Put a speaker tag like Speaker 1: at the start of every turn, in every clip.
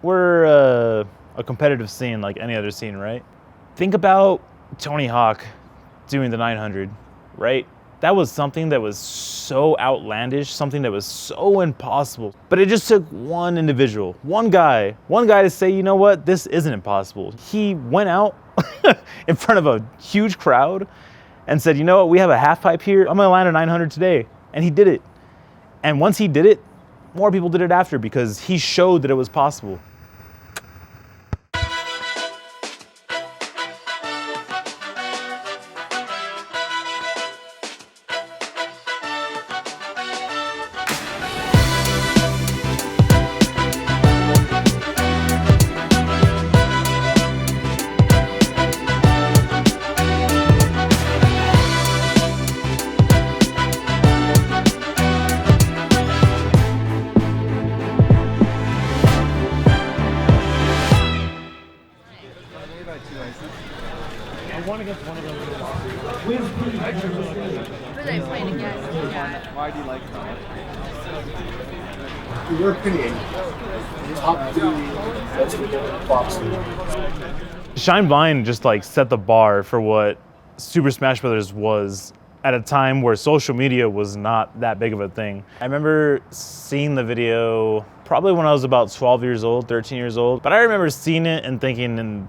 Speaker 1: we're a competitive scene like any other scene, right? Think about Tony Hawk doing the 900, right? That was something that was so outlandish, something that was so impossible. But it just took one individual, one guy to say, you know what, this isn't impossible. He went out in front of a huge crowd and said, you know what, we have a half pipe here. I'm gonna land a 900 today. And he did it. And once he did it, more people did it after because he showed that it was possible. One against one of them.
Speaker 2: Who are they playing against? Yeah.
Speaker 3: Why do you like that?
Speaker 4: In your opinion, top 3 best boxing.
Speaker 1: Shine Blind just like set the bar for what Super Smash Bros. Was at a time where social media was not that big of a thing. I remember seeing the video probably when I was about 12 years old, 13 years old, but I remember seeing it and thinking, and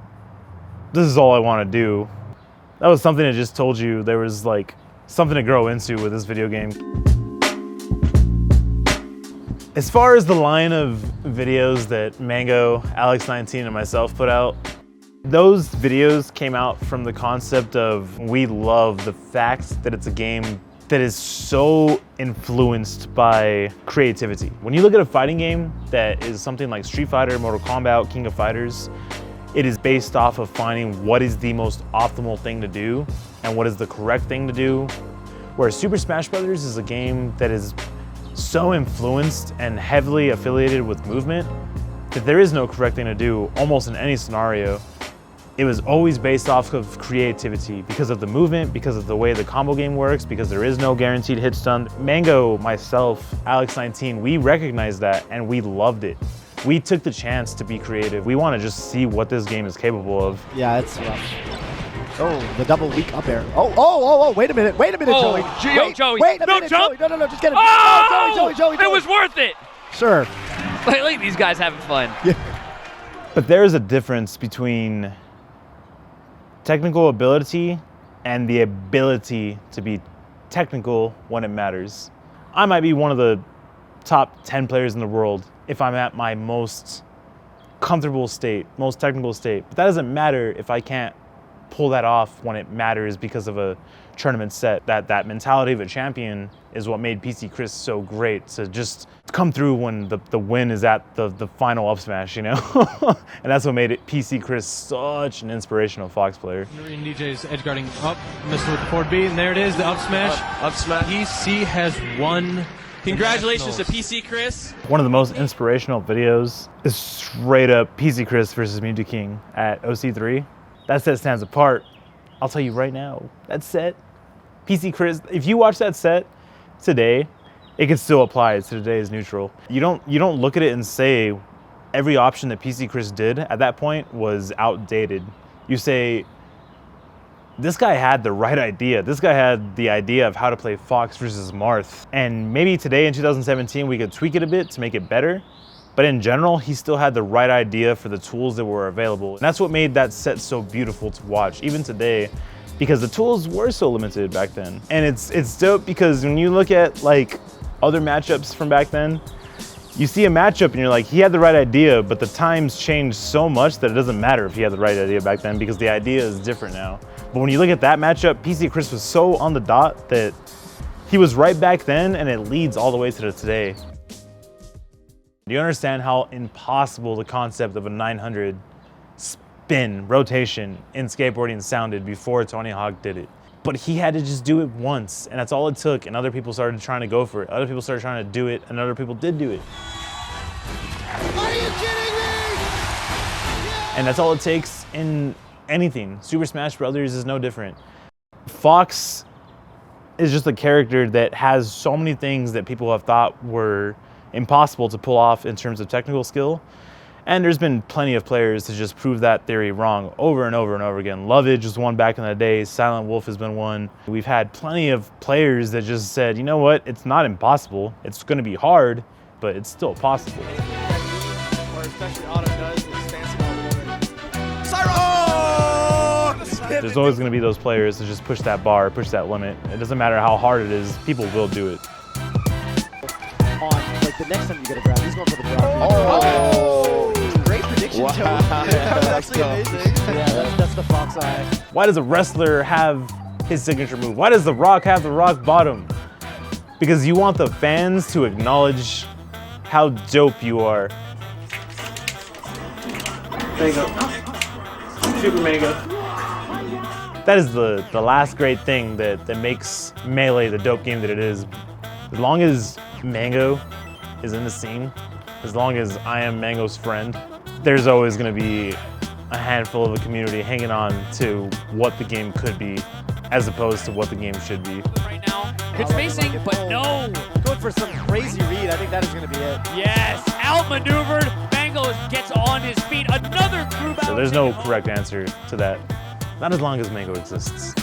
Speaker 1: this is all I want to do. That was something that just told you there was like something to grow into with this video game. As far as the line of videos that Mango, Alex19, and myself put out, those videos came out from the concept of we love the fact that it's a game that is so influenced by creativity. When you look at a fighting game that is something like Street Fighter, Mortal Kombat, King of Fighters, it is based off of finding what is the most optimal thing to do and what is the correct thing to do. Whereas Super Smash Bros. Is a game that is so influenced and heavily affiliated with movement that there is no correct thing to do almost in any scenario. It was always based off of creativity because of the movement, because of the way the combo game works, because there is no guaranteed hit stun. Mango, myself, Alex19, we recognized that and we loved it. We took the chance to be creative. We want to just see what this game is capable of.
Speaker 5: Yeah, it's rough. Oh, the double weak up air. Oh, wait a minute, Joey.
Speaker 6: Joey.
Speaker 5: Wait a
Speaker 6: No,
Speaker 5: minute,
Speaker 6: jump.
Speaker 5: Joey. No, just get it.
Speaker 6: Oh,
Speaker 5: Joey.
Speaker 6: It was worth it.
Speaker 5: Sure.
Speaker 6: Look at these guys having fun.
Speaker 5: Yeah.
Speaker 1: But there is a difference between technical ability and the ability to be technical when it matters. I might be one of the top 10 players in the world if I'm at my most comfortable state, most technical state. But that doesn't matter if I can't pull that off when it matters because of a tournament set. That mentality of a champion is what made PC Chris so great, to just come through when the win is at the final up smash, you know? And that's what made it PC Chris such an inspirational Fox player.
Speaker 7: Noreen DJ's edge guarding up, missed with the forward B, and there it is, the up smash.
Speaker 3: Up smash.
Speaker 7: PC has won.
Speaker 6: Congratulations to PC Chris.
Speaker 1: One of the most inspirational videos is straight up PC Chris versus Mewtwo King at OC3. That set stands apart. I'll tell you right now, that set, PC Chris, if you watch that set today, it can still apply to today's neutral. You don't look at it and say every option that PC Chris did at that point was outdated. You say, this guy had the right idea. This guy had the idea of how to play Fox versus Marth. And maybe today in 2017, we could tweak it a bit to make it better. But in general, he still had the right idea for the tools that were available. And that's what made that set so beautiful to watch, even today, because the tools were so limited back then. And it's dope because when you look at like other matchups from back then, you see a matchup and you're like, he had the right idea, but the times changed so much that it doesn't matter if he had the right idea back then because the idea is different now. But when you look at that matchup, PC Chris was so on the dot that he was right back then and it leads all the way to today. Do you understand how impossible the concept of a 900 spin rotation in skateboarding sounded before Tony Hawk did it? But he had to just do it once, and that's all it took, and other people started trying to go for it. Other people started trying to do it, and other people did do it.
Speaker 2: Are you kidding me?
Speaker 1: And that's all it takes in anything. Super Smash Brothers is no different. Fox is just a character that has so many things that people have thought were impossible to pull off in terms of technical skill. And there's been plenty of players to just prove that theory wrong over and over and over again. Lovage was one back in the day. Silent Wolf has been one. We've had plenty of players that just said, you know what, it's not impossible. It's going to be hard, but it's still possible.
Speaker 3: Or especially Auto does is fancy
Speaker 1: There's always going to be those players that just push that bar, push that limit. It doesn't matter how hard it is, people will do it.
Speaker 5: On like the next time you get a grab, he's going for the grab.
Speaker 3: Oh! Great prediction, Joey. That was actually amazing.
Speaker 5: Yeah, that's the Fox Eye.
Speaker 1: Why does a wrestler have his signature move? Why does The Rock have the rock bottom? Because you want the fans to acknowledge how dope you are. Mango. Super Mango. That is the last great thing that makes Melee the dope game that it is. As long as Mango is in the scene, as long as I am Mango's friend, there's always going to be a handful of a community hanging on to what the game could be as opposed to what the game should be.
Speaker 6: Right now, good spacing, but no.
Speaker 5: Going for some crazy read. I think that is going to be it.
Speaker 6: Yes, outmaneuvered. Mango gets on his feet. Another group out.
Speaker 1: So there's no correct answer to that. Not as long as Mango exists.